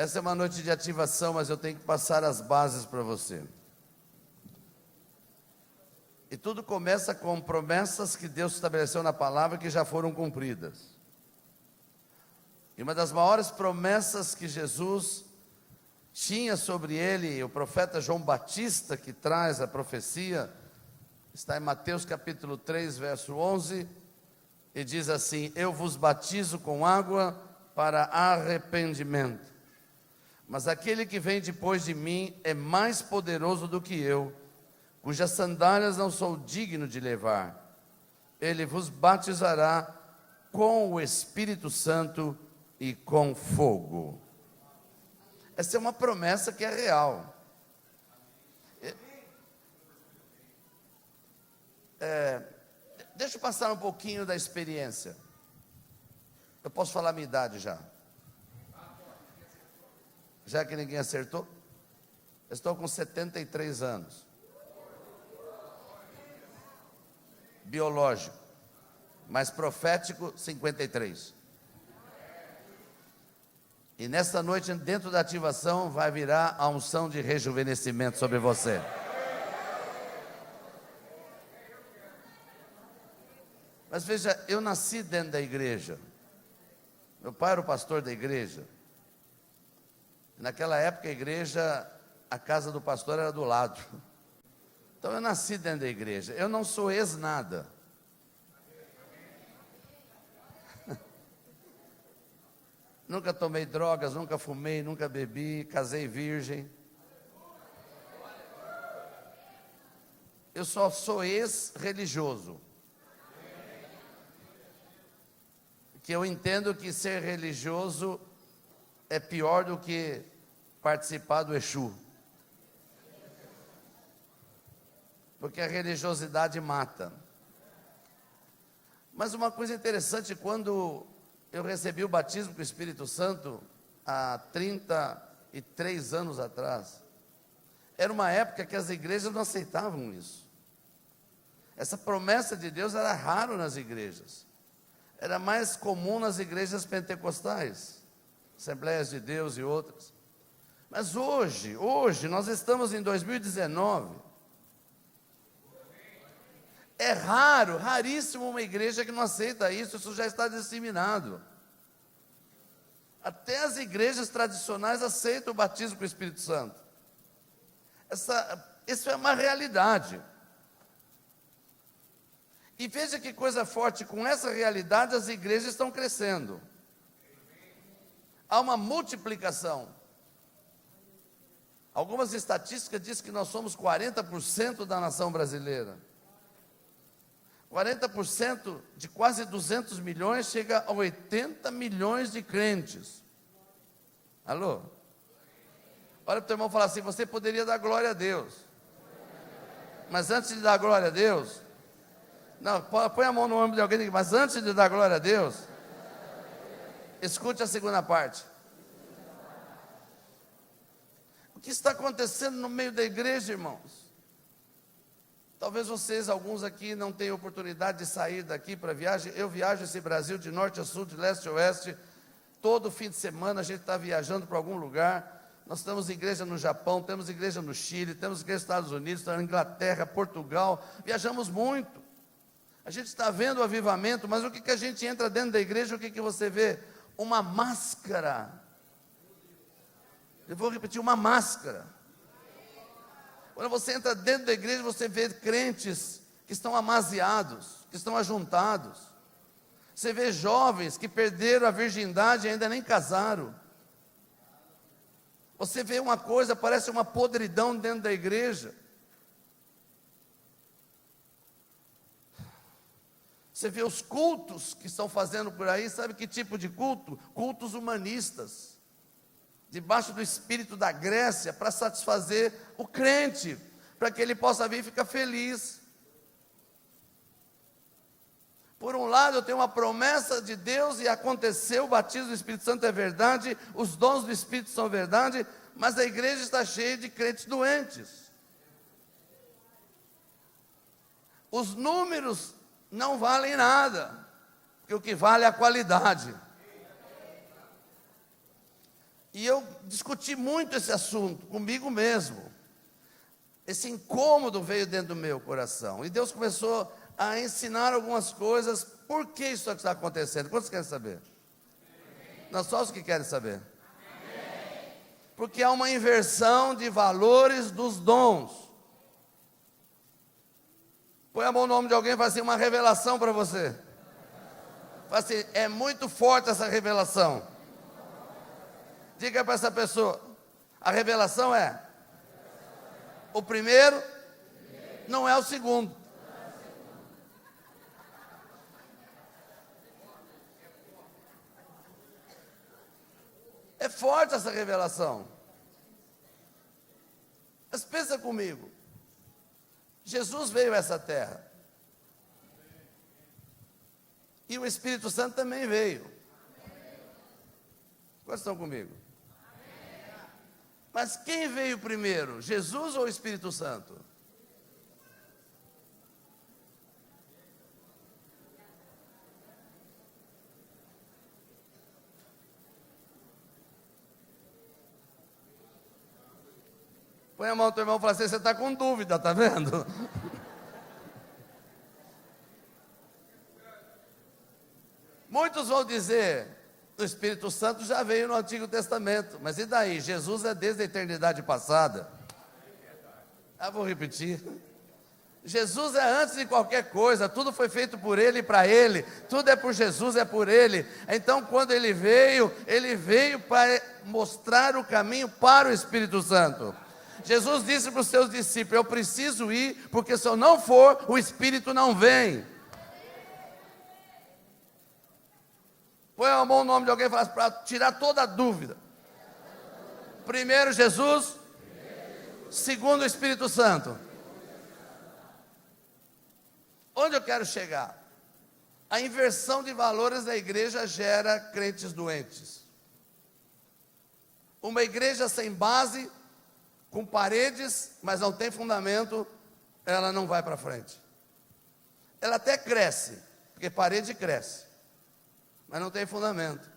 Essa é uma noite de ativação, mas eu tenho que passar as bases para você. E tudo começa com promessas que Deus estabeleceu na palavra que já foram cumpridas. E uma das maiores promessas que Jesus tinha sobre ele, o profeta João Batista, que traz a profecia, está em Mateus capítulo 3, verso 11, e diz assim: eu vos batizo com água para arrependimento, mas aquele que vem depois de mim é mais poderoso do que eu, cujas sandálias não sou digno de levar. Ele vos batizará com o Espírito Santo e com fogo. Essa é uma promessa que é real. Deixa eu passar um pouquinho da experiência. Eu posso falar a minha idade já? Já que ninguém acertou? Eu estou com 73 anos. Biológico. Mas profético, 53. E nesta noite, dentro da ativação, vai virar a unção de rejuvenescimento sobre você. Mas veja, eu nasci dentro da igreja. Meu pai era o pastor da igreja. Naquela época a igreja, a casa do pastor era do lado. Então eu nasci dentro da igreja. Eu não sou ex-nada. Nunca tomei drogas, nunca fumei, nunca bebi, casei virgem. Eu só sou ex-religioso. Que eu entendo que ser religioso é pior do que participar do Exu. Porque a religiosidade mata. Mas uma coisa interessante, quando eu recebi o batismo com o Espírito Santo, há 33 anos atrás, era uma época que as igrejas não aceitavam isso. Essa promessa de Deus era raro nas igrejas. Era mais comum nas igrejas pentecostais, Assembleias de Deus e outras. Mas hoje nós estamos em 2019. É raríssimo uma igreja que não aceita isso. Isso já está disseminado. Até as igrejas tradicionais aceitam o batismo com o Espírito Santo. Isso é uma realidade. E veja que coisa forte, com essa realidade as igrejas estão crescendo. Há uma multiplicação. Algumas estatísticas dizem que nós somos 40% da nação brasileira. 40% de quase 200 milhões chega a 80 milhões de crentes. Alô? Olha para o teu irmão e fala assim: você poderia dar glória a Deus. Mas antes de dar glória a Deus, não, põe a mão no ombro de alguém, mas antes de dar glória a Deus, escute a segunda parte. O que está acontecendo no meio da igreja, irmãos? Talvez vocês, alguns aqui, não tenham oportunidade de sair daqui para viagem. Eu viajo esse Brasil de norte a sul, de leste a oeste. Todo fim de semana a gente está viajando para algum lugar. Nós temos igreja no Japão, temos igreja no Chile, temos igreja nos Estados Unidos, na Inglaterra, Portugal. Viajamos muito. A gente está vendo o avivamento, mas o que a gente entra dentro da igreja, o que você vê? Uma máscara. Eu vou repetir, uma máscara. Quando você entra dentro da igreja, você vê crentes que estão amaziados, que estão ajuntados. Você vê jovens que perderam a virgindade e ainda nem casaram. Você vê uma coisa, parece uma podridão dentro da igreja. Você vê os cultos que estão fazendo por aí, sabe que tipo de culto? Cultos humanistas, debaixo do espírito da Grécia, para satisfazer o crente, para que ele possa vir e ficar feliz. Por um lado, eu tenho uma promessa de Deus e aconteceu, o batismo do Espírito Santo é verdade, os dons do Espírito são verdade, mas a igreja está cheia de crentes doentes. Os números não valem nada, porque o que vale é a qualidade. E eu discuti muito esse assunto comigo mesmo. Esse incômodo veio dentro do meu coração. E Deus começou a ensinar algumas coisas. Por que isso está acontecendo? Quantos querem saber? Não, só os que querem saber. Porque há uma inversão de valores dos dons. Põe a mão no nome de alguém e fala assim, uma revelação para você. Fala assim, é muito forte essa revelação. Diga para essa pessoa, a revelação é, o primeiro não é o segundo. É forte essa revelação. Mas pensa comigo. Jesus veio a essa terra. E o Espírito Santo também veio. Quantos estão comigo? Mas quem veio primeiro? Jesus ou o Espírito Santo? Põe a mão no teu irmão e fala assim, você está com dúvida, está vendo? Muitos vão dizer, o Espírito Santo já veio no Antigo Testamento, mas e daí? Jesus é desde a eternidade passada. Vou repetir. Jesus é antes de qualquer coisa, tudo foi feito por Ele e para Ele, tudo é por Jesus, é por Ele. Então quando Ele veio para mostrar o caminho para o Espírito Santo. Jesus disse para os seus discípulos, eu preciso ir, porque se eu não for, o Espírito não vem. Põe a mão no nome de alguém e fala para tirar toda a dúvida. Primeiro Jesus, segundo o Espírito Santo. Onde eu quero chegar? A inversão de valores da igreja gera crentes doentes. Uma igreja sem base, com paredes, mas não tem fundamento, ela não vai para frente. Ela até cresce, porque parede cresce, mas não tem fundamento.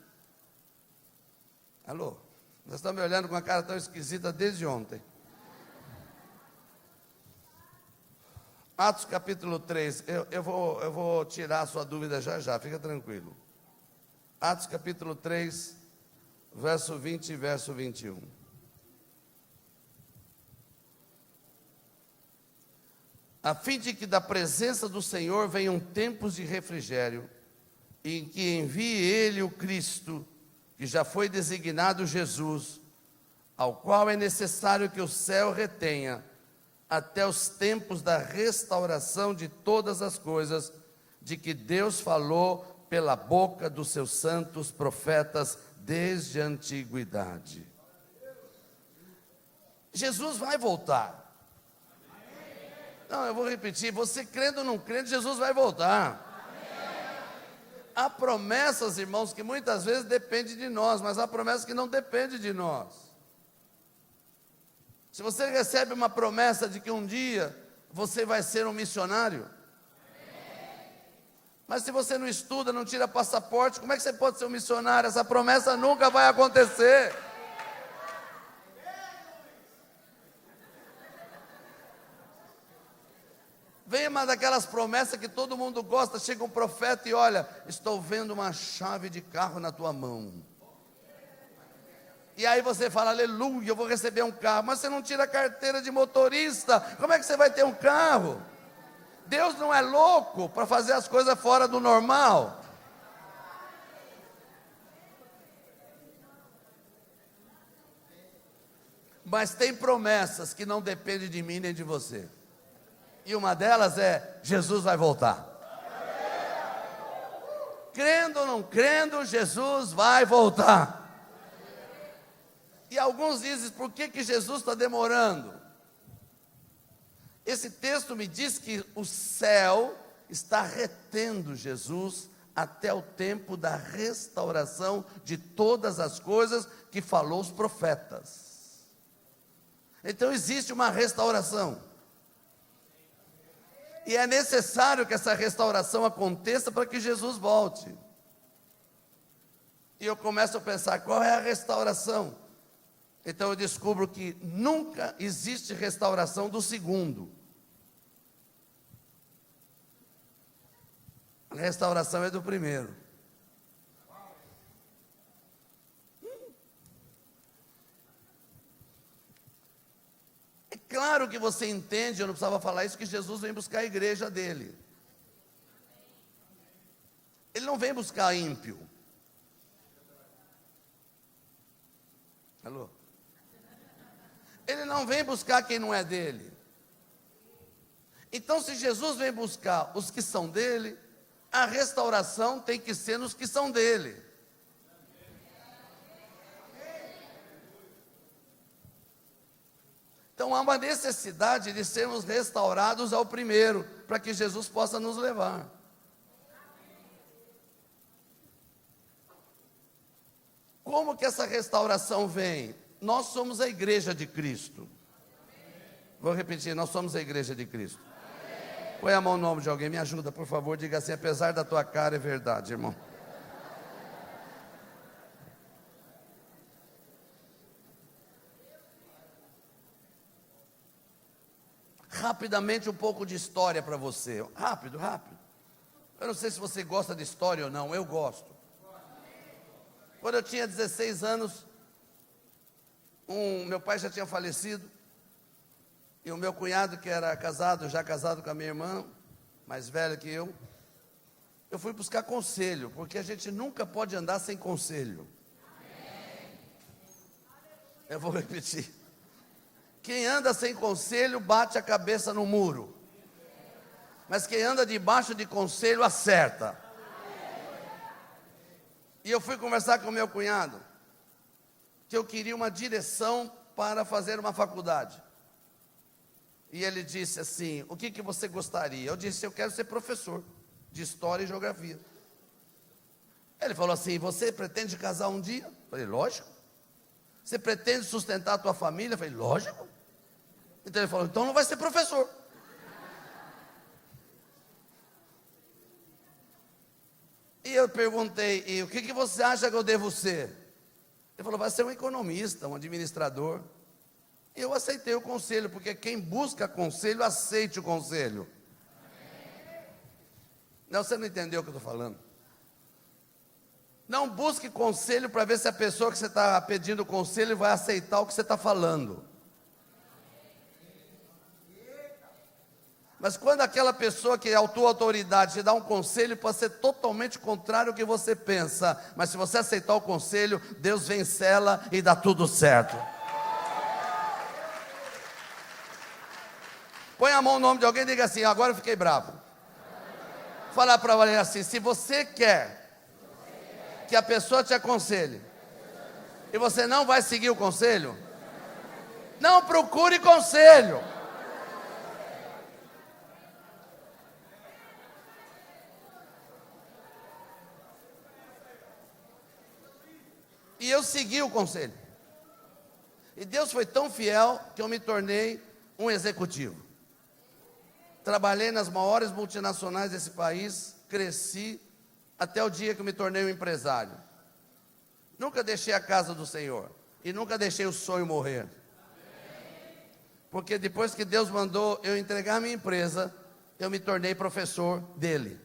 Alô? Você está me olhando com uma cara tão esquisita desde ontem. Atos capítulo 3, eu vou tirar a sua dúvida já, fica tranquilo. Atos capítulo 3, verso 20 e verso 21. A fim de que da presença do Senhor venham tempos de refrigério, em que envie Ele o Cristo, que já foi designado Jesus, ao qual é necessário que o céu retenha, até os tempos da restauração de todas as coisas, de que Deus falou pela boca dos seus santos profetas desde a antiguidade. Jesus vai voltar. Não, eu vou repetir, você crendo ou não crendo, Jesus vai voltar. Há promessas, irmãos, que muitas vezes dependem de nós, mas há promessas que não dependem de nós. Se você recebe uma promessa de que um dia você vai ser um missionário, mas se você não estuda, não tira passaporte, como é que você pode ser um missionário? Essa promessa nunca vai acontecer. Vem uma daquelas promessas que todo mundo gosta, chega um profeta e olha, estou vendo uma chave de carro na tua mão. E aí você fala, aleluia, eu vou receber um carro, mas você não tira a carteira de motorista, como é que você vai ter um carro? Deus não é louco para fazer as coisas fora do normal. Mas tem promessas que não dependem de mim nem de você. E uma delas é, Jesus vai voltar. Crendo ou não crendo, Jesus vai voltar. E alguns dizem, por que Jesus está demorando? Esse texto me diz que o céu está retendo Jesus até o tempo da restauração de todas as coisas que falou os profetas. Então existe uma restauração. E é necessário que essa restauração aconteça para que Jesus volte. E eu começo a pensar, qual é a restauração? Então eu descubro que nunca existe restauração do segundo. A restauração é do primeiro. É claro que você entende, eu não precisava falar isso, que Jesus vem buscar a igreja dele. Ele não vem buscar ímpio. Alô? Ele não vem buscar quem não é dele. Então, se Jesus vem buscar os que são dele, a restauração tem que ser nos que são dele. Então há uma necessidade de sermos restaurados ao primeiro, para que Jesus possa nos levar. Como que essa restauração vem? Nós somos a igreja de Cristo. Vou repetir, nós somos a igreja de Cristo. Põe a mão no ombro de alguém, me ajuda, por favor, diga assim: apesar da tua cara, é verdade, irmão. Rapidamente um pouco de história para você. Rápido. Eu não sei se você gosta de história ou não, eu gosto. Quando eu tinha 16 anos, meu pai já tinha falecido, e o meu cunhado, que era casado, já casado com a minha irmã, mais velha que eu fui buscar conselho, porque a gente nunca pode andar sem conselho. Eu vou repetir. Quem anda sem conselho bate a cabeça no muro, mas quem anda debaixo de conselho acerta. E eu fui conversar com o meu cunhado, que eu queria uma direção para fazer uma faculdade. E ele disse assim: o que você gostaria? Eu disse: eu quero ser professor de História e Geografia. Ele falou assim: você pretende casar um dia? Eu falei: lógico. Você pretende sustentar a tua família? Eu falei: lógico. Então ele falou: então não vai ser professor. E eu perguntei: e o que você acha que eu devo ser? Ele falou: vai ser um economista, um administrador. E eu aceitei o conselho, porque quem busca conselho, aceite o conselho. Não, você não entendeu o que eu estou falando. Não busque conselho para ver se a pessoa que você está pedindo conselho vai aceitar o que você está falando. Mas quando aquela pessoa que é a tua autoridade te dá um conselho, pode ser totalmente contrário ao que você pensa, mas se você aceitar o conselho, Deus vence ela e dá tudo certo. Põe a mão no nome de alguém e diga assim: agora eu fiquei bravo. Fala para ela assim: se você quer que a pessoa te aconselhe e você não vai seguir o conselho, não procure conselho. E eu segui o conselho. E Deus foi tão fiel que eu me tornei um executivo. Trabalhei nas maiores multinacionais desse país, cresci até o dia que eu me tornei um empresário. Nunca deixei a casa do Senhor e nunca deixei o sonho morrer. Porque depois que Deus mandou eu entregar a minha empresa, eu me tornei professor dele.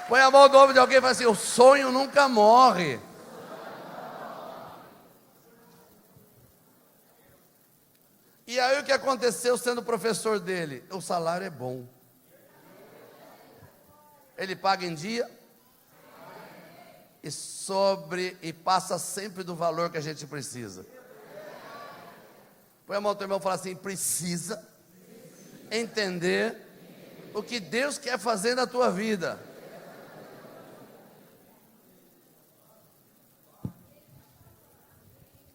Põe a mão no ombro de alguém e fala assim: o sonho nunca morre. E aí o que aconteceu sendo professor dele? O salário é bom. Ele paga em dia e passa sempre do valor que a gente precisa. Põe a mão no teu irmão e fala assim: precisa entender o que Deus quer fazer na tua vida.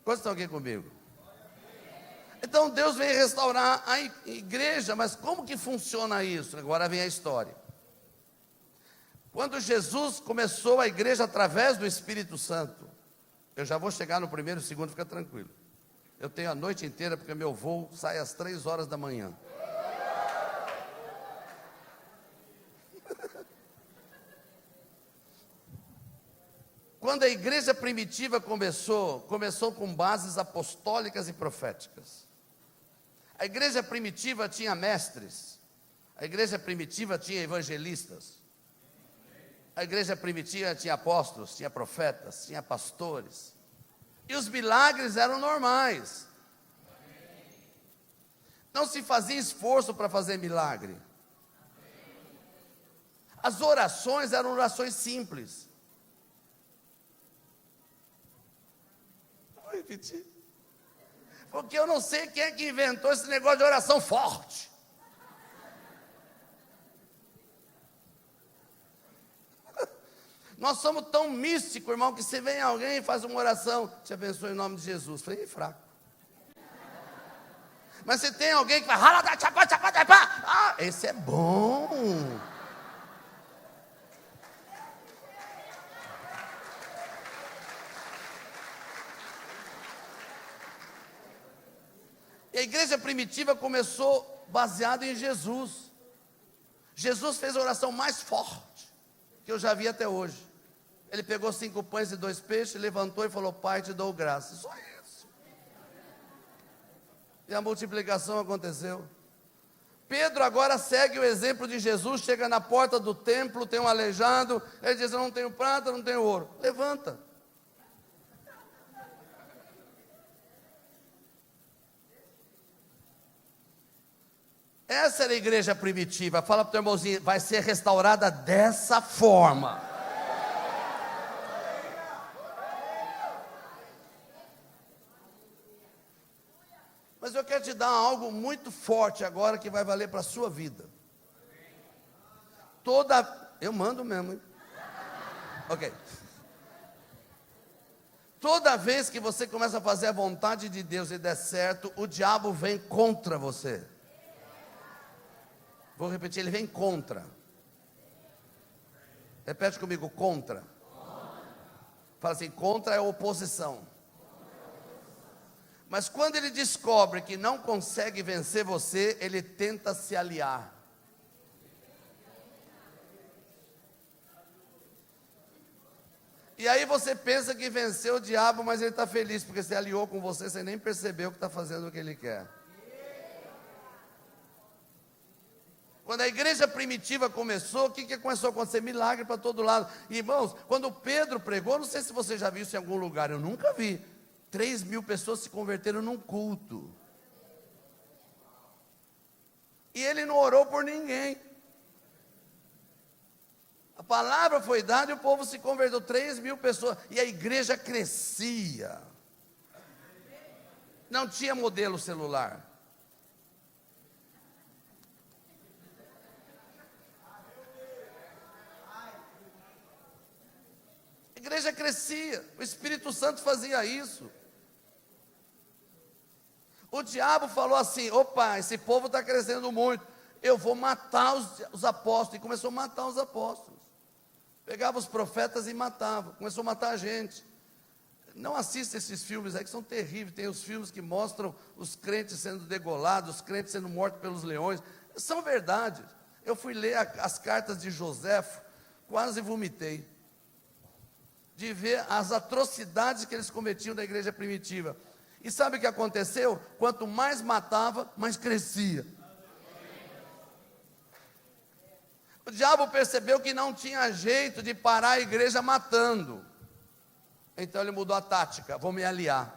Quantos estão aqui comigo? Então Deus veio restaurar a igreja, mas como que funciona isso? Agora vem a história. Quando Jesus começou a igreja através do Espírito Santo, eu já vou chegar no primeiro e segundo, fica tranquilo. Eu tenho a noite inteira, porque meu voo sai às 3 horas da manhã. igreja primitiva começou com bases apostólicas e proféticas. A igreja primitiva tinha mestres. A igreja primitiva tinha evangelistas. A igreja primitiva tinha apóstolos, tinha profetas, tinha pastores. E os milagres eram normais. Não se fazia esforço para fazer milagre. As orações eram orações simples. Vou repetir. Porque eu não sei quem é que inventou esse negócio de oração forte. Nós somos tão místicos, irmão, que se vem alguém e faz uma oração, te abençoe em nome de Jesus. Falei, fraco. Mas se tem alguém que fala, esse é bom. E a igreja primitiva começou baseada em Jesus. Jesus fez a oração mais forte que eu já vi até hoje. Ele pegou 5 pães e 2 peixes, levantou e falou, Pai, te dou graça. Só isso. E a multiplicação aconteceu. Pedro agora segue o exemplo de Jesus, chega na porta do templo, tem um aleijado, ele diz, eu não tenho prata, não tenho ouro. Levanta. Essa era a igreja primitiva. Fala para o teu irmãozinho, vai ser restaurada dessa forma. Mas eu quero te dar algo muito forte agora que vai valer para a sua vida. Eu mando mesmo, hein? Ok. Toda vez que você começa a fazer a vontade de Deus e der certo, o diabo vem contra você. Vou repetir, ele vem contra. Repete comigo, contra. Fala assim, contra é oposição. Mas quando ele descobre que não consegue vencer você, ele tenta se aliar. E aí você pensa que venceu o diabo, mas ele está feliz, porque se aliou com você, você nem percebeu que está fazendo o que ele quer. Quando a igreja primitiva começou, o que começou a acontecer? Milagre para todo lado. Irmãos, quando Pedro pregou, não sei se você já viu isso em algum lugar, eu nunca vi. 3.000 pessoas se converteram num culto. E ele não orou por ninguém. A palavra foi dada e o povo se converteu. 3.000 pessoas. E a igreja crescia. Não tinha modelo celular. A igreja crescia. O Espírito Santo fazia isso. O diabo falou assim, opa, esse povo está crescendo muito, eu vou matar os apóstolos. E começou a matar os apóstolos. Pegava os profetas e matava, começou a matar a gente. Não assista esses filmes aí que são terríveis. Tem os filmes que mostram os crentes sendo degolados, os crentes sendo mortos pelos leões. São verdades. Eu fui ler as cartas de Joséfo, quase vomitei. De ver as atrocidades que eles cometiam na igreja primitiva. E sabe o que aconteceu? Quanto mais matava, mais crescia. O diabo percebeu que não tinha jeito de parar a igreja matando. Então ele mudou a tática, vou me aliar.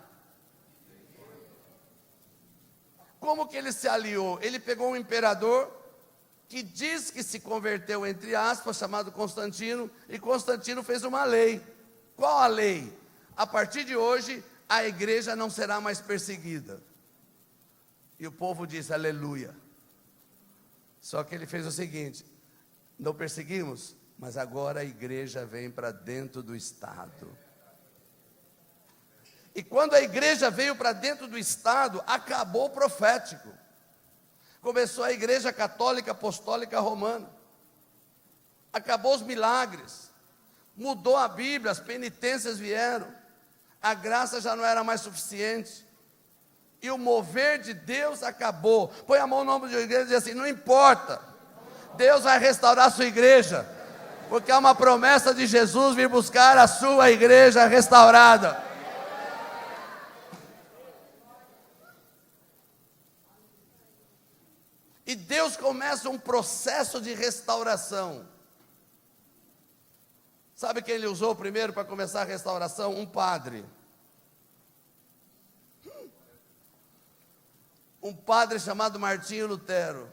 Como que ele se aliou? Ele pegou um imperador que diz que se converteu, entre aspas, chamado Constantino, e Constantino fez uma lei. Qual a lei? A partir de hoje, a igreja não será mais perseguida. E o povo diz, aleluia. Só que ele fez o seguinte, não perseguimos, mas agora a igreja vem para dentro do Estado. E quando a igreja veio para dentro do Estado, acabou o profético. Começou a igreja católica apostólica romana. Acabou os milagres. Mudou a Bíblia, as penitências vieram. A graça já não era mais suficiente. E o mover de Deus acabou. Põe a mão no ombro de uma igreja e diz assim, não importa. Deus vai restaurar a sua igreja. Porque há uma promessa de Jesus vir buscar a sua igreja restaurada. E Deus começa um processo de restauração. Sabe quem ele usou primeiro para começar a restauração? Um padre. Um padre chamado Martinho Lutero.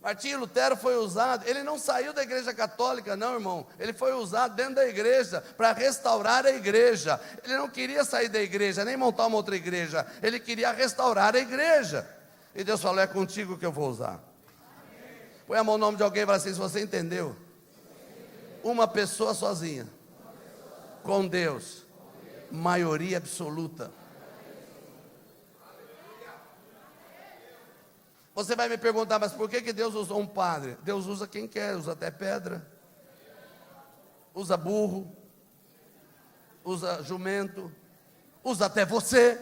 Martinho Lutero foi usado, ele não saiu da igreja católica não, irmão. Ele foi usado dentro da igreja para restaurar a igreja. Ele não queria sair da igreja, nem montar uma outra igreja. Ele queria restaurar a igreja. E Deus falou, é contigo que eu vou usar. Põe a mão no nome de alguém e fala assim, se você entendeu. Uma pessoa sozinha, com Deus, maioria absoluta. Você vai me perguntar, mas por que Deus usou um padre? Deus usa quem quer, usa até pedra, usa burro, usa jumento, usa até você.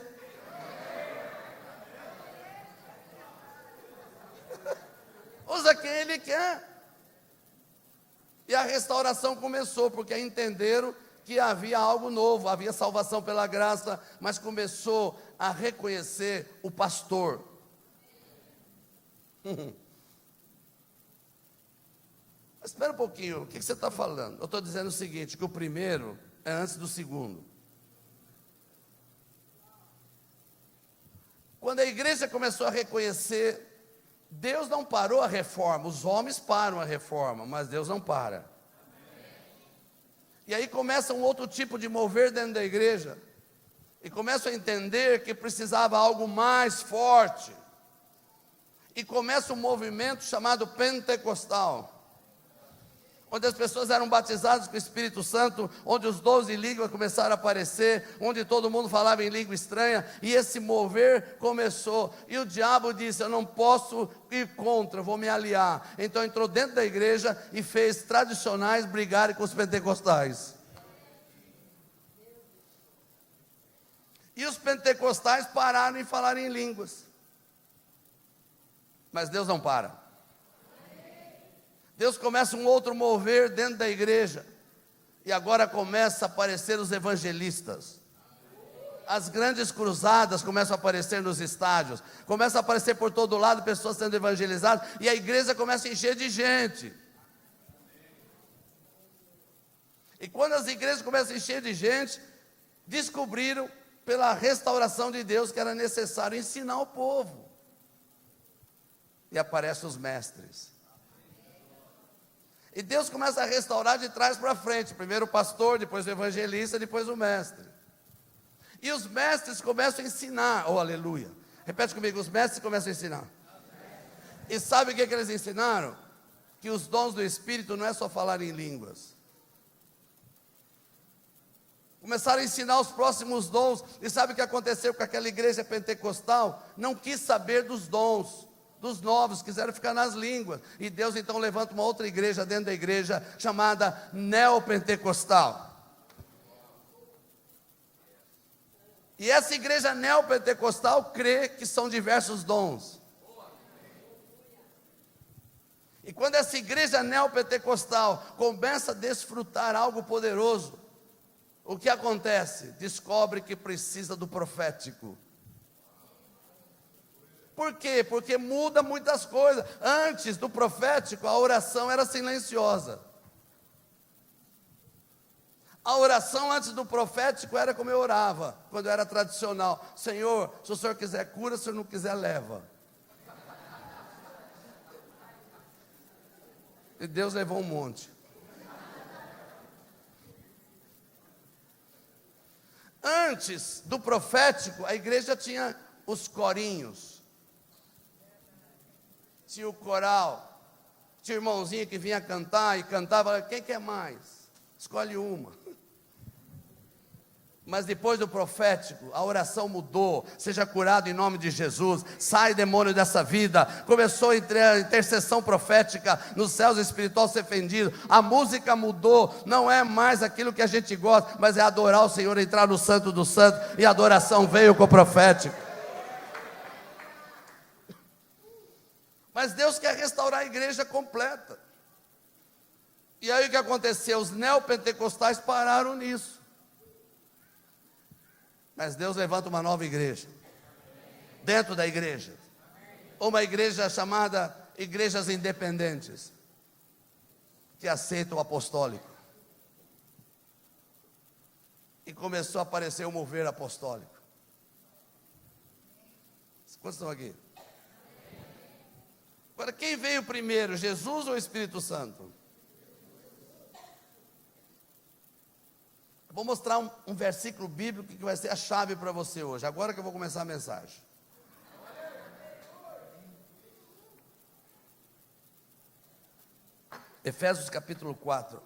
Usa quem Ele quer. E a restauração começou, porque entenderam que havia algo novo, havia salvação pela graça, mas começou a reconhecer o pastor. Mas espera um pouquinho, o que você está falando? Eu estou dizendo o seguinte, que o primeiro é antes do segundo. Quando a igreja começou a reconhecer, Deus não parou a reforma, os homens param a reforma, mas Deus não para. E aí começa um outro tipo de mover dentro da igreja, e começam a entender que precisava algo mais forte. E começa um movimento chamado pentecostal, onde as pessoas eram batizadas com o Espírito Santo, onde os 12 línguas começaram a aparecer, onde todo mundo falava em língua estranha, e esse mover começou, e o diabo disse, eu não posso ir contra, eu vou me aliar. Então entrou dentro da igreja e fez tradicionais brigarem com os pentecostais. E os pentecostais pararam em falar em línguas. Mas Deus não para. Deus começa um outro mover dentro da igreja. E agora começa a aparecer os evangelistas. As grandes cruzadas começam a aparecer nos estádios. Começa a aparecer por todo lado pessoas sendo evangelizadas. E a igreja começa a encher de gente. E quando as igrejas começam a encher de gente, descobriram pela restauração de Deus que era necessário ensinar o povo. E aparecem os mestres. E Deus começa a restaurar de trás para frente. Primeiro o pastor, depois o evangelista, depois o mestre. E os mestres começam a ensinar. Oh, aleluia. Repete comigo, os mestres começam a ensinar. E sabe o que eles ensinaram? Que os dons do Espírito não é só falar em línguas. Começaram a ensinar os próximos dons. E sabe o que aconteceu com aquela igreja pentecostal? Não quis saber dos dons. Dos novos, quiseram ficar nas línguas. E Deus então levanta uma outra igreja dentro da igreja, chamada neopentecostal. E essa igreja neopentecostal crê que são diversos dons. E quando essa igreja neopentecostal começa a desfrutar algo poderoso, o que acontece? Descobre que precisa do profético. Por quê? Porque muda muitas coisas. Antes do profético, a oração era silenciosa. A oração antes do profético era como eu orava, quando era tradicional. Senhor, se o Senhor quiser cura, se o Senhor não quiser, leva. E Deus levou um monte. Antes do profético, a igreja tinha os corinhos. Tinha o coral, tinha o irmãozinho que vinha cantar e cantava, quem quer mais? Escolhe uma. Mas depois do profético, a oração mudou, seja curado em nome de Jesus, sai demônio dessa vida, começou a intercessão profética, nos céus espiritual ser fendido, a música mudou, não é mais aquilo que a gente gosta, mas é adorar o Senhor, entrar no santo do santo, e a adoração veio com o profético. Mas Deus quer restaurar a igreja completa. E aí o que aconteceu? Os neopentecostais pararam nisso. Mas Deus levanta uma nova igreja, dentro da igreja, uma igreja chamada igrejas independentes, que aceita o apostólico. E começou a aparecer o mover apostólico. Quantos estão aqui? Agora, quem veio primeiro, Jesus ou o Espírito Santo? Eu vou mostrar um versículo bíblico que vai ser a chave para você hoje, agora que eu vou começar a mensagem. Efésios capítulo 4.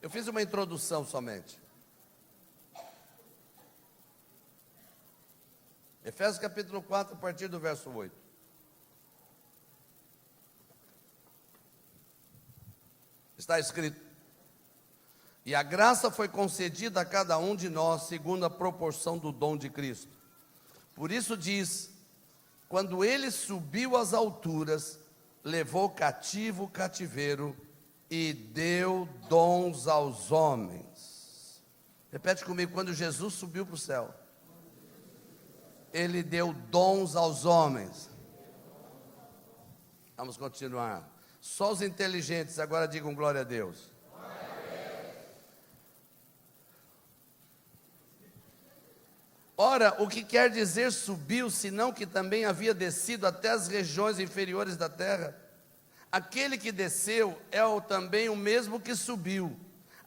Eu fiz uma introdução somente. Efésios capítulo 4, a partir do verso 8. Está escrito: e a graça foi concedida a cada um de nós, segundo a proporção do dom de Cristo. Por isso diz: quando ele subiu às alturas, levou cativo o cativeiro e deu dons aos homens. Repete comigo: quando Jesus subiu para o céu, ele deu dons aos homens. Vamos continuar. Só os inteligentes agora digam glória a Deus. Glória a Deus. Ora, o que quer dizer subiu, senão que também havia descido até as regiões inferiores da terra? Aquele que desceu é também o mesmo que subiu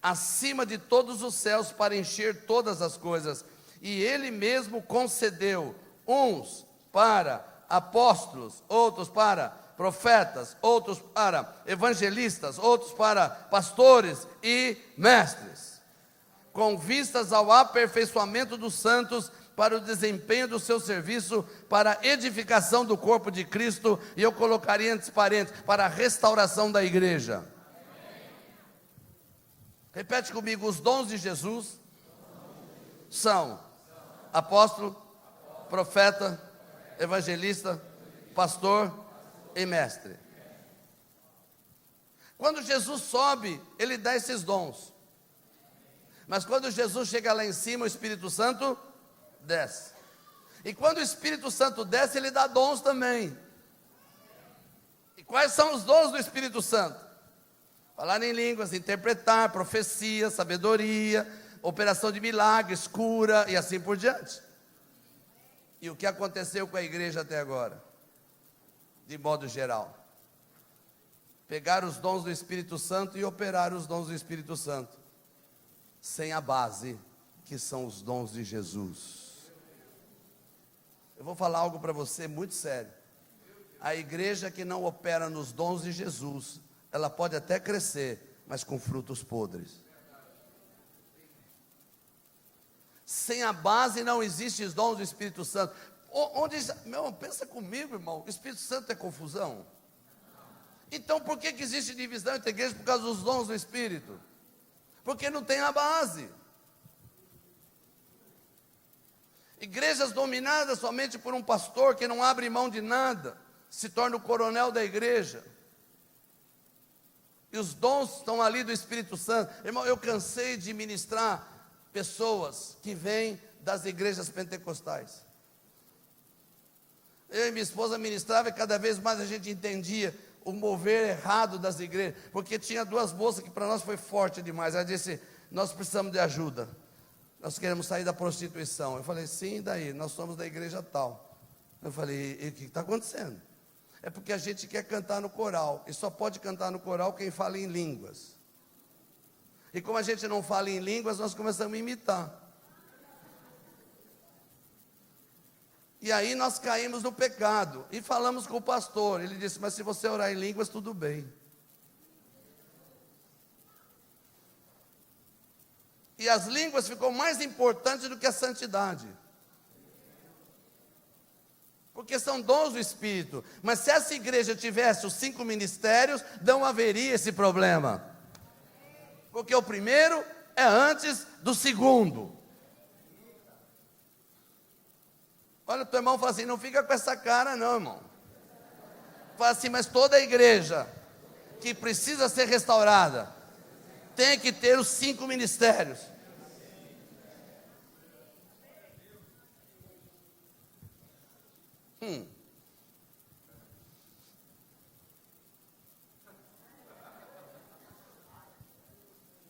acima de todos os céus para encher todas as coisas. E ele mesmo concedeu uns para apóstolos, outros para profetas, outros para evangelistas, outros para pastores e mestres, com vistas ao aperfeiçoamento dos santos, para o desempenho do seu serviço, para a edificação do corpo de Cristo, e eu colocaria entre parênteses, para a restauração da igreja. Repete comigo: os dons de Jesus são apóstolo, profeta, evangelista, pastor e mestre. Quando Jesus sobe, ele dá esses dons. Mas quando Jesus chega lá em cima, o Espírito Santo desce. E quando o Espírito Santo desce, ele dá dons também. E quais são os dons do Espírito Santo? Falar em línguas, interpretar, profecia, sabedoria, operação de milagres, cura e assim por diante. E o que aconteceu com a igreja até agora? De modo geral, pegar os dons do Espírito Santo e operar os dons do Espírito Santo, sem a base, que são os dons de Jesus. Eu vou falar algo para você muito sério. A igreja que não opera nos dons de Jesus, ela pode até crescer, mas com frutos podres. Sem a base não existem os dons do Espírito Santo. Meu, pensa comigo, irmão, o Espírito Santo é confusão? Então por que existe divisão entre igrejas? Por causa dos dons do Espírito. Porque não tem a base. Igrejas dominadas somente por um pastor que não abre mão de nada, se torna o coronel da igreja. E os dons estão ali do Espírito Santo. Irmão, eu cansei de ministrar pessoas que vêm das igrejas pentecostais. Eu e minha esposa ministrava e cada vez mais a gente entendia o mover errado das igrejas, porque tinha duas moças que para nós foi forte demais. Ela disse: nós precisamos de ajuda, nós queremos sair da prostituição. Eu falei: sim, daí? Nós somos da igreja tal. Eu falei: e o que está acontecendo? É porque a gente quer cantar no coral, e só pode cantar no coral quem fala em línguas. E como a gente não fala em línguas, nós começamos a imitar. E aí nós caímos no pecado, e falamos com o pastor. Ele disse: mas se você orar em línguas, tudo bem. E as línguas ficou mais importante do que a santidade. Porque são dons do Espírito. Mas se essa igreja tivesse os 5 ministérios, não haveria esse problema. Porque o primeiro é antes do segundo. Olha o teu irmão e fala assim: não fica com essa cara não, irmão. Fala assim: mas toda a igreja que precisa ser restaurada, tem que ter os 5 ministérios.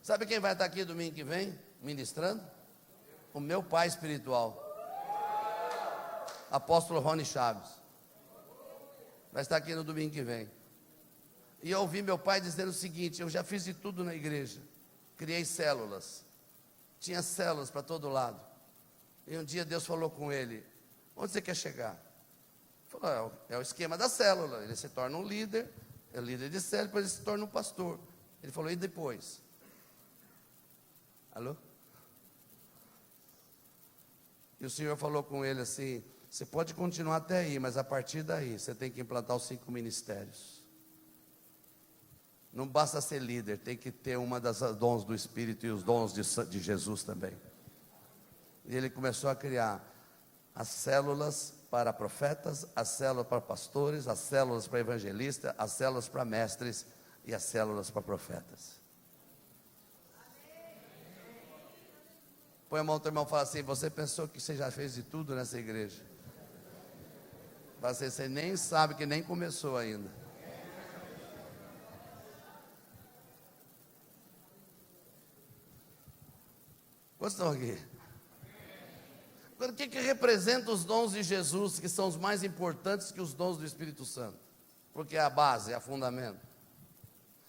Sabe quem vai estar aqui domingo que vem, ministrando? O meu pai espiritual, apóstolo Rony Chaves. Vai estar aqui no domingo que vem. E eu ouvi meu pai dizendo o seguinte: eu já fiz de tudo na igreja, criei células, tinha células para todo lado. E um dia Deus falou com ele: onde você quer chegar? Ele falou: é o esquema da célula, ele se torna um líder, é líder de célula, depois ele se torna um pastor. Ele falou: e depois? Alô? E o Senhor falou com ele assim: você pode continuar até aí, mas a partir daí você tem que implantar os 5 ministérios. Não basta ser líder, tem que ter uma das dons do Espírito e os dons de Jesus também. E ele começou a criar as células para profetas, as células para pastores, as células para evangelistas, as células para mestres e as células para profetas. Põe a mão no teu irmão e fala assim: você pensou que você já fez de tudo nessa igreja? Você nem sabe que nem começou ainda. Quantos estão aqui? Agora, o que representa os dons de Jesus, que são os mais importantes que os dons do Espírito Santo? Porque é a base, é o fundamento.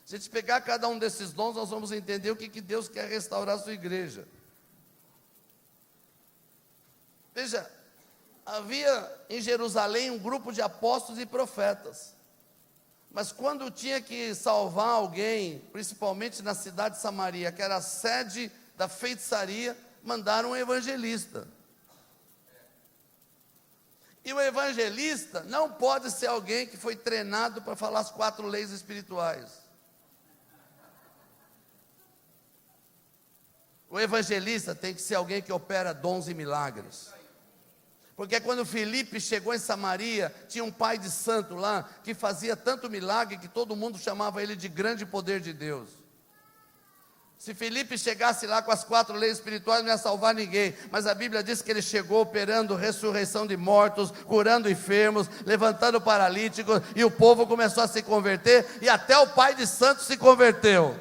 Se a gente pegar cada um desses dons, nós vamos entender o que Deus quer restaurar a sua igreja. Veja, havia em Jerusalém um grupo de apóstolos e profetas. Mas quando tinha que salvar alguém, principalmente na cidade de Samaria, que era a sede da feitiçaria, mandaram um evangelista. E o evangelista não pode ser alguém que foi treinado para falar as 4 leis espirituais. O evangelista tem que ser alguém que opera dons e milagres. Porque quando Filipe chegou em Samaria, tinha um pai de santo lá, que fazia tanto milagre, que todo mundo chamava ele de grande poder de Deus. Se Filipe chegasse lá com as 4 leis espirituais, não ia salvar ninguém. Mas a Bíblia diz que ele chegou operando ressurreição de mortos, curando enfermos, levantando paralíticos, e o povo começou a se converter, e até o pai de santo se converteu.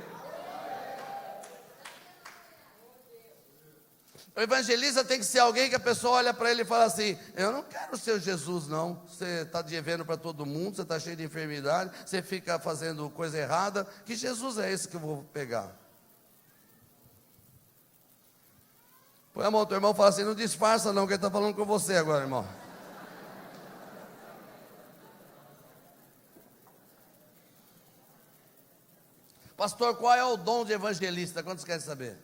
O evangelista tem que ser alguém que a pessoa olha para ele e fala assim: eu não quero ser Jesus não, você está devendo para todo mundo, você está cheio de enfermidade, você fica fazendo coisa errada, que Jesus é esse que eu vou pegar? Põe a mão, teu irmão, fala assim: não disfarça não, que ele está falando com você agora, irmão. Pastor, qual é o dom de evangelista? Quantos querem saber?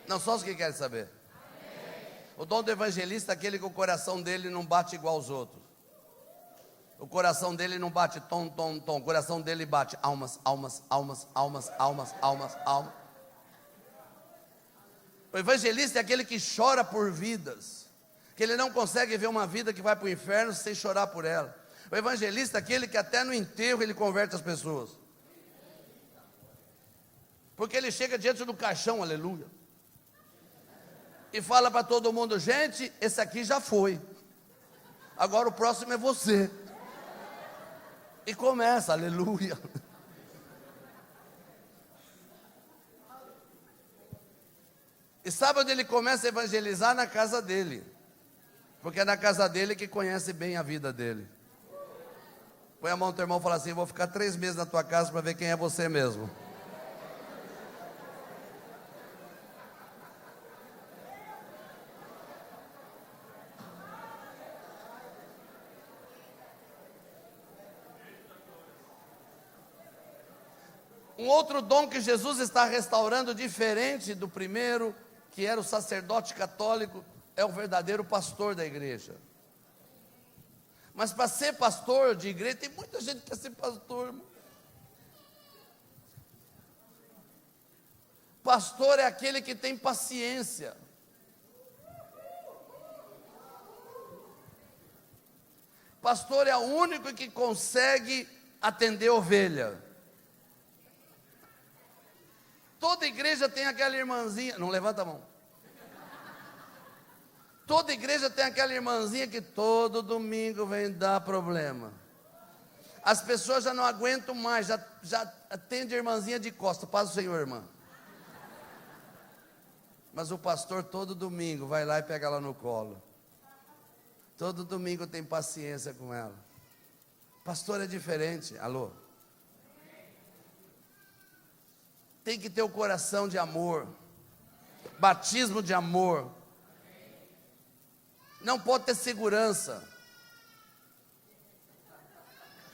Não, só os que querem saber. O dom do evangelista é aquele que o coração dele não bate igual aos outros. O coração dele não bate tom, tom, tom. O coração dele bate almas, almas, almas, almas, almas, almas, almas. O evangelista é aquele que chora por vidas, que ele não consegue ver uma vida que vai para o inferno sem chorar por ela. O evangelista é aquele que até no enterro ele converte as pessoas. Porque ele chega diante do caixão, aleluia, e fala para todo mundo: gente, esse aqui já foi, agora o próximo é você. E começa, aleluia. E sabe onde ele começa a evangelizar? Na casa dele. Porque é na casa dele que conhece bem a vida dele. Põe a mão no teu irmão e fala assim: vou ficar 3 meses na tua casa para ver quem é você mesmo. Um outro dom que Jesus está restaurando, diferente do primeiro, que era o sacerdote católico, é o verdadeiro pastor da igreja. Mas para ser pastor de igreja, tem muita gente que quer ser pastor, irmão. Pastor é aquele que tem paciência. Pastor é o único que consegue atender ovelha. Toda igreja tem aquela irmãzinha, não levanta a mão. Toda igreja tem aquela irmãzinha que todo domingo vem dar problema. As pessoas já não aguentam mais, já atende a irmãzinha de costa, paz do Senhor, irmã. Mas o pastor todo domingo vai lá e pega ela no colo. Todo domingo tem paciência com ela. Pastor é diferente, alô? Tem que ter o coração de amor, batismo de amor. Não pode ter segurança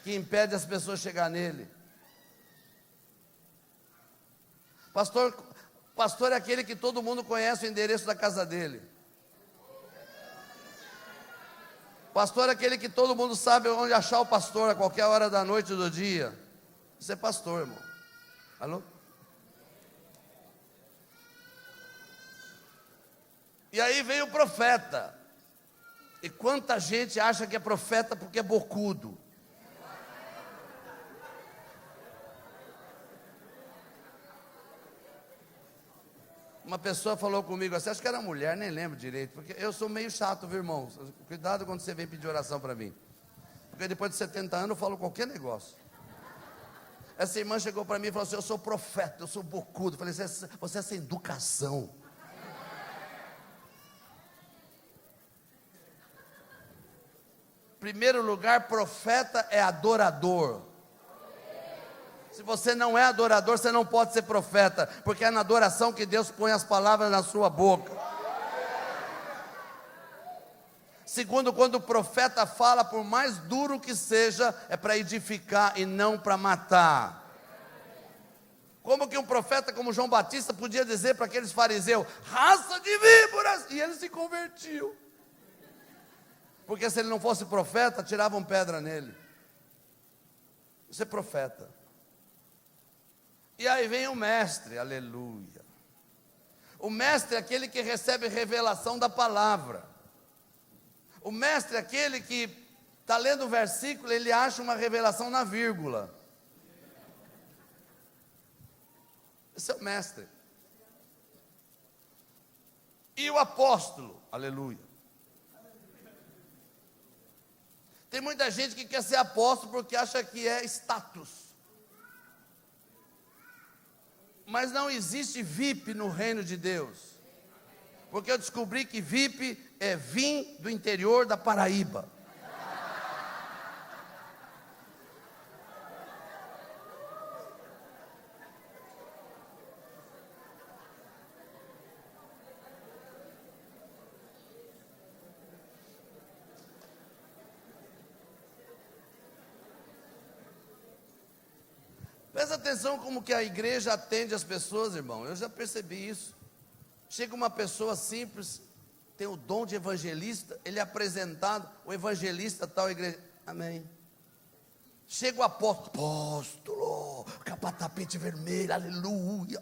que impede as pessoas chegar nele. Pastor é aquele que todo mundo conhece o endereço da casa dele. Pastor é aquele que todo mundo sabe onde achar o pastor a qualquer hora da noite ou do dia. Isso é pastor, irmão. Alô? E aí veio o profeta. E quanta gente acha que é profeta porque é bocudo. Uma pessoa falou comigo assim, acho que era mulher, nem lembro direito, porque eu sou meio chato, viu, irmão? Cuidado quando você vem pedir oração para mim. Porque depois de 70 anos eu falo qualquer negócio. Essa irmã chegou para mim e falou assim, eu sou profeta, eu sou bocudo. Eu falei, você é sem educação. Primeiro lugar, profeta é adorador. Se você não é adorador, você não pode ser profeta, porque é na adoração que Deus põe as palavras na sua boca. Segundo, quando o profeta fala, por mais duro que seja, é para edificar e não para matar. Como que um profeta como João Batista podia dizer para aqueles fariseus, raça de víboras, e ele se convertiu? Porque se ele não fosse profeta, tiravam pedra nele. Isso é profeta. E aí vem o mestre, aleluia. O mestre é aquele que recebe revelação da palavra. O mestre é aquele que está lendo o versículo, ele acha uma revelação na vírgula. Esse é o mestre. E o apóstolo, aleluia. Tem muita gente que quer ser apóstolo porque acha que é status. Mas não existe VIP no reino de Deus. Porque eu descobri que VIP é vim do interior da Paraíba. Presta atenção como que a igreja atende as pessoas, irmão. Eu já percebi isso. Chega uma pessoa simples, tem o dom de evangelista, ele é apresentado, o evangelista tal igreja, amém. Chega o apóstolo, capa tapete vermelho, aleluia.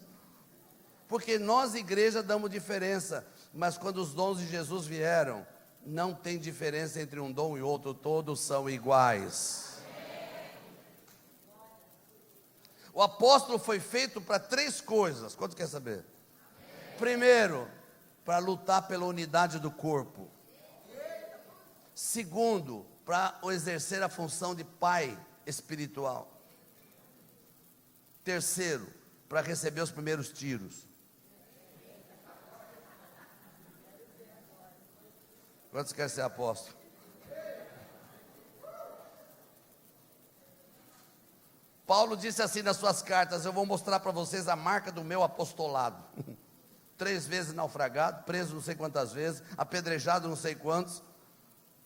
Porque nós, igreja, damos diferença, mas quando os dons de Jesus vieram, não tem diferença entre um dom e outro, todos são iguais. O apóstolo foi feito para 3 coisas. Quanto quer saber? Primeiro, para lutar pela unidade do corpo. Segundo, para exercer a função de pai espiritual. Terceiro, para receber os primeiros tiros. Quantos querem ser apóstolo? Paulo disse assim nas suas cartas, eu vou mostrar para vocês a marca do meu apostolado. 3 vezes naufragado, preso não sei quantas vezes, apedrejado não sei quantos.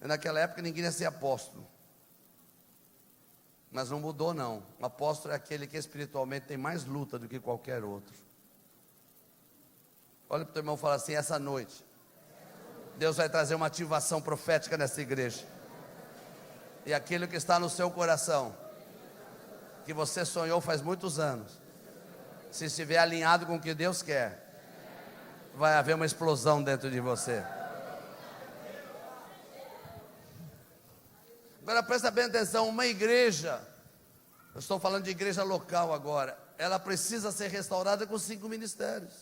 E naquela época ninguém ia ser apóstolo. Mas não mudou não. O apóstolo é aquele que espiritualmente tem mais luta do que qualquer outro. Olha para o teu irmão e fala assim, essa noite, Deus vai trazer uma ativação profética nessa igreja. E aquilo que está no seu coração, que você sonhou faz muitos anos, se estiver alinhado com o que Deus quer, vai haver uma explosão dentro de você. Agora presta bem atenção, uma igreja, eu estou falando de igreja local agora, ela precisa ser restaurada com 5 ministérios.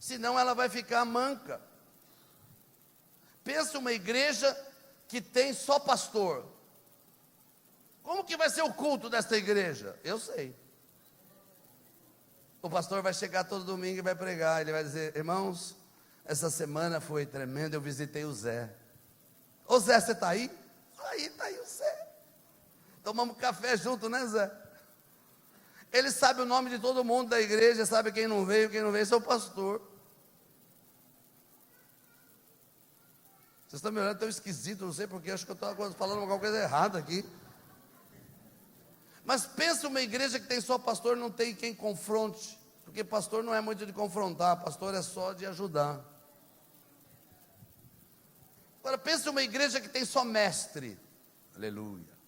Senão ela vai ficar manca. Pensa uma igreja que tem só pastor. Como que vai ser o culto desta igreja? Eu sei. O pastor vai chegar todo domingo e vai pregar. Ele vai dizer: irmãos, essa semana foi tremenda, eu visitei o Zé. Ô Zé, você está aí? Está aí o Zé. Tomamos café junto, né, Zé? Ele sabe o nome de todo mundo da igreja, sabe quem não veio, esse é o pastor. Vocês estão me olhando tão esquisito, não sei porque, acho que eu estou falando alguma coisa errada aqui. Mas pensa uma igreja que tem só pastor, não tem quem confronte, porque pastor não é muito de confrontar, pastor é só de ajudar. Agora pensa uma igreja que tem só mestre, aleluia.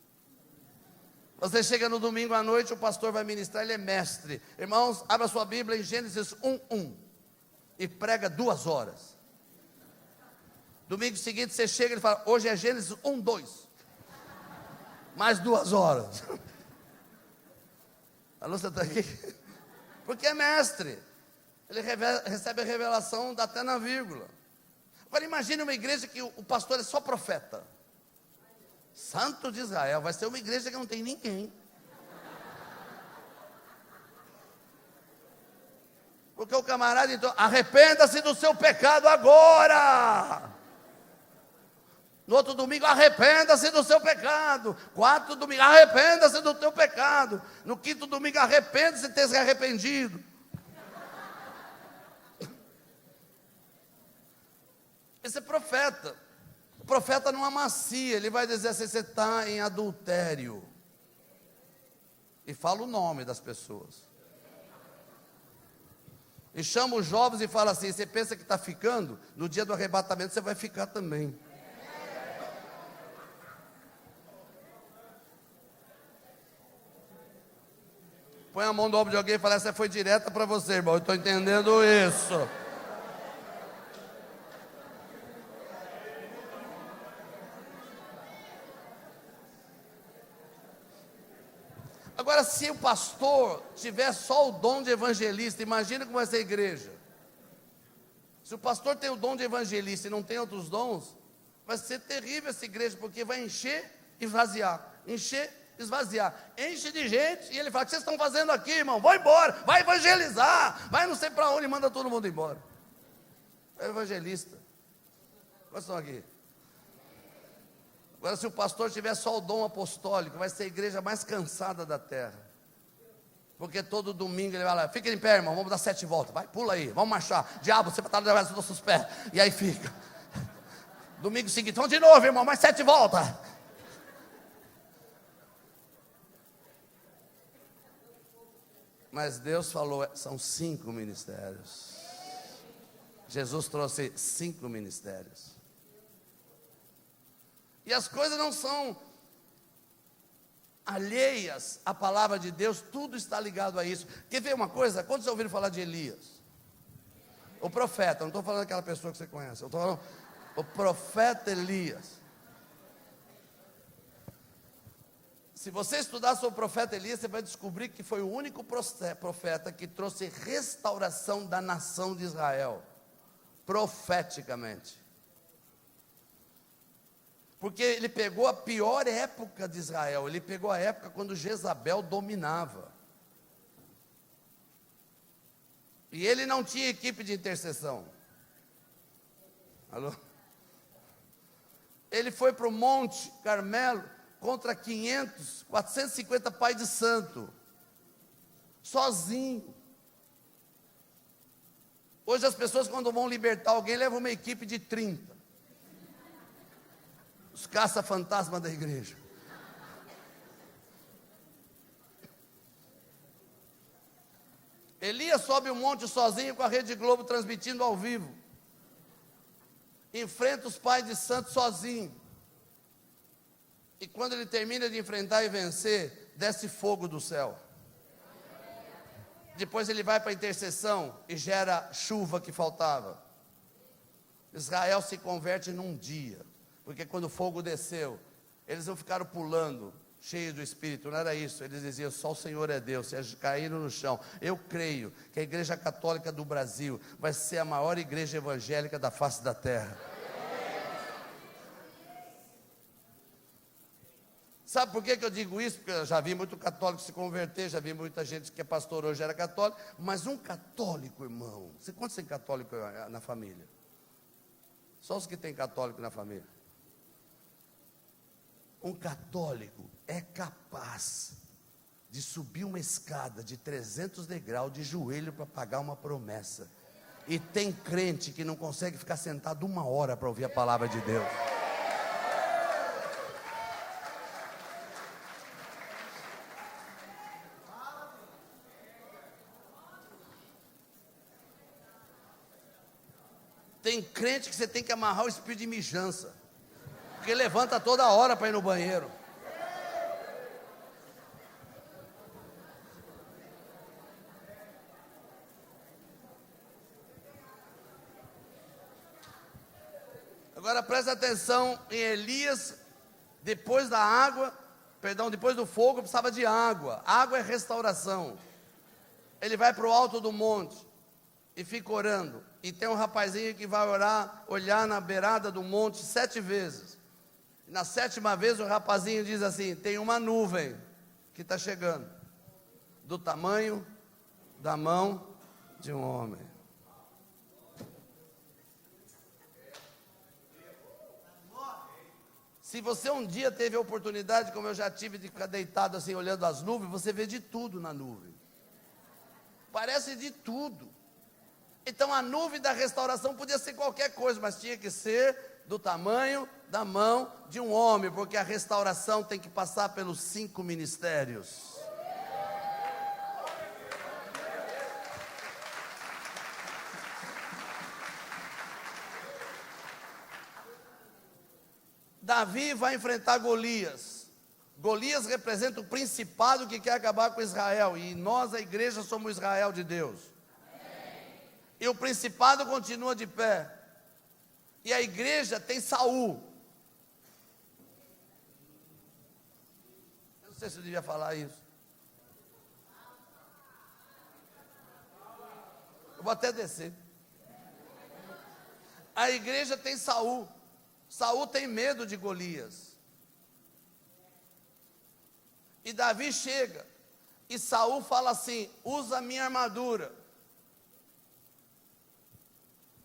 Você chega no domingo à noite, o pastor vai ministrar, ele é mestre. Irmãos, abra sua Bíblia em Gênesis 1:1 e prega 2 horas. Domingo seguinte você chega e ele fala: hoje é Gênesis 1:2, mais 2 horas. Alô, você está aqui? Porque é mestre. Ele recebe a revelação, dá até na vírgula. Agora imagine uma igreja que o pastor é só profeta. Santo de Israel, vai ser uma igreja que não tem ninguém. Porque o camarada então, arrependa-se do seu pecado agora. No outro domingo, arrependa-se do seu pecado. 4 domingos, arrependa-se do teu pecado. No 5º domingo, arrependa-se de ter se arrependido. Esse é profeta. O profeta não amacia, ele vai dizer assim: você está em adultério. E fala o nome das pessoas. E chama os jovens e fala assim: você pensa que está ficando? No dia do arrebatamento você vai ficar também. Põe a mão no ombro de alguém e fala: essa foi direta para você, irmão, eu estou entendendo isso. Agora, se o pastor tiver só o dom de evangelista, imagina como vai ser a igreja. Se o pastor tem o dom de evangelista e não tem outros dons, vai ser terrível essa igreja, porque vai encher e esvaziar, encher, esvaziar, enche de gente, e ele fala: o que vocês estão fazendo aqui, irmão? Vão embora, vai evangelizar, vai não sei para onde, manda todo mundo embora. É evangelista. Quantos estão aqui? Agora, se o pastor tiver só o dom apostólico, vai ser a igreja mais cansada da terra. Porque todo domingo ele vai lá: fica em pé, irmão, vamos dar 7 voltas. Vai, pula aí, vamos marchar. Diabo, você vai estar debaixo dos nossos pés. E aí fica. Domingo seguinte, vamos de novo, irmão, mais 7 voltas. Mas Deus falou: são 5 ministérios. Jesus trouxe 5 ministérios. E as coisas não são alheias à palavra de Deus, tudo está ligado a isso. Quer ver uma coisa? Quando vocês ouviram falar de Elias? O profeta, não estou falando daquela pessoa que você conhece, eu estou falando o profeta Elias. Se você estudar sobre o profeta Elias, você vai descobrir que foi o único profeta que trouxe restauração da nação de Israel, profeticamente. Porque ele pegou a pior época de Israel, ele pegou a época quando Jezabel dominava. E ele não tinha equipe de intercessão. Alô? Ele foi para o Monte Carmelo contra 450 pais de santo, sozinho. Hoje as pessoas, quando vão libertar alguém, levam uma equipe de 30. Os caça-fantasma da igreja. Elias sobe o monte sozinho com a Rede Globo transmitindo ao vivo. Enfrenta os pais de santos sozinho. E quando ele termina de enfrentar e vencer, desce fogo do céu. Depois ele vai para a intercessão e gera chuva que faltava. Israel se converte num dia. Porque quando o fogo desceu, eles não ficaram pulando cheios do Espírito, não era isso. Eles diziam: só o Senhor é Deus. Eles caíram no chão. Eu creio que a Igreja Católica do Brasil vai ser a maior igreja evangélica da face da terra. Sabe por que eu digo isso? Porque eu já vi muito católico se converter, já vi muita gente que é pastor hoje era católico, mas um católico, irmão, quantos tem católico na família? Só os que têm católico na família. Um católico é capaz de subir uma escada de 300 degraus de joelho para pagar uma promessa. E tem crente que não consegue ficar sentado 1 hora para ouvir a palavra de Deus. Tem crente que você tem que amarrar o espírito de mijança, porque levanta toda hora para ir no banheiro. Agora presta atenção em Elias, depois do fogo precisava de água. Água é restauração. Ele vai para o alto do monte e fica orando. E tem um rapazinho que vai olhar na beirada do monte 7 vezes. Na 7ª vez o rapazinho diz assim: tem uma nuvem que está chegando, do tamanho da mão de um homem. Se você um dia teve a oportunidade, como eu já tive, de ficar deitado assim olhando as nuvens, você vê de tudo na nuvem. Parece de tudo. Então a nuvem da restauração podia ser qualquer coisa, mas tinha que ser do tamanho da mão de um homem, porque a restauração tem que passar pelos 5 ministérios. Davi vai enfrentar Golias. Golias representa o principado que quer acabar com Israel, e nós, a igreja, somos o Israel de Deus. E o principado continua de pé. E a igreja tem Saul. Eu não sei se eu devia falar isso. Eu vou até descer. A igreja tem Saul. Saul tem medo de Golias. E Davi chega. E Saul fala assim: usa a minha armadura.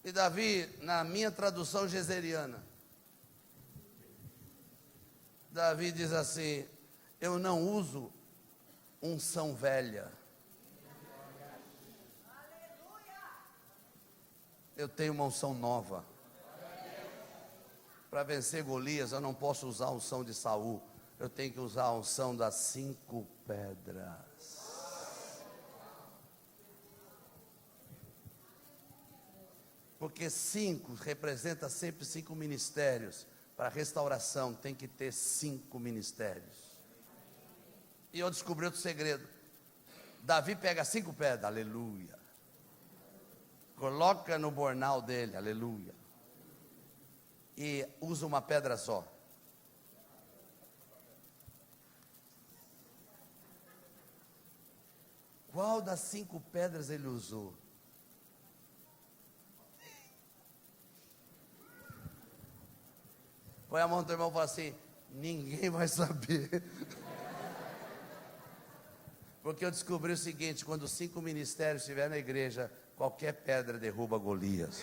E Davi, na minha tradução geseriana, Davi diz assim: eu não uso unção velha. Eu tenho uma unção nova. Para vencer Golias, eu não posso usar a unção de Saul. Eu tenho que usar a unção das 5 pedras. Porque 5 representa sempre 5 ministérios. Para restauração tem que ter 5 ministérios. E eu descobri outro segredo. Davi pega 5 pedras, aleluia. Coloca no bornal dele, aleluia. E usa uma pedra só. Qual das 5 pedras ele usou? Põe a mão do teu irmão e fala assim: ninguém vai saber. Porque eu descobri o seguinte: quando 5 ministérios estiverem na igreja, qualquer pedra derruba Golias.